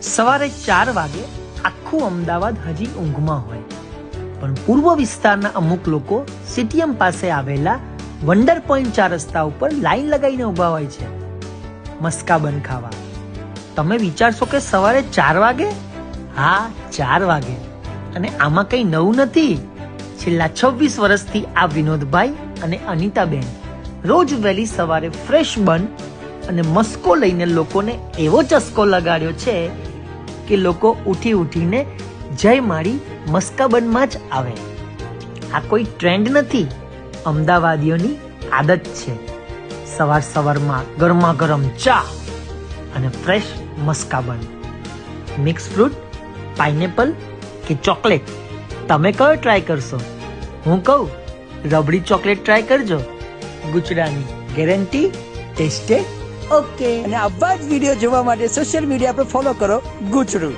સવારે 4 વાગે આખું અમદાવાદ હજી ઊંઘમાં હોય, પણ પૂર્વ વિસ્તારના અમુક લોકો સીટીએમ પાસે આવેલા વંડર પોઈન્ટ 4 રસ્તા ઉપર લાઈન લગાવીને ઊભા હોય છે મસ્કા બન ખાવા. તમે વિચારશો કે સવારે 4 વાગે? હા, 4 વાગે. અને આમાં કંઈ નવું નથી. છેલ્લા 26 વર્ષથી આ વિનોદભાઈ અને અનિતાબેન રોજ વહેલી સવારે ફ્રેશ બન અને મસ્કો લઈને લોકોને એવો ચસ્કો લગાડ્યો છે કે લોકો ઉઠીને જય મારી મસ્કા બનમાં જ આવે. આ કોઈ ટ્રેન્ડ નથી, અમદાવાદીઓની આદત છે. સવારમાં ગરમા ગરમ ચા અને ફ્રેશ મસ્કા બન. મિક્સ ફ્રૂટ, પાઇનેપલ કે ચોકલેટ, તમે કયો ટ્રાય કરશો? હું કહું, રબડી ચોકલેટ ટ્રાય કરજો. ગુચડાની ગેરંટી, ટેસ્ટેડ ઓકે. અને આવા જ વિડીયો જોવા માટે સોશિયલ મીડિયા પર ફોલો કરો ગુચડું.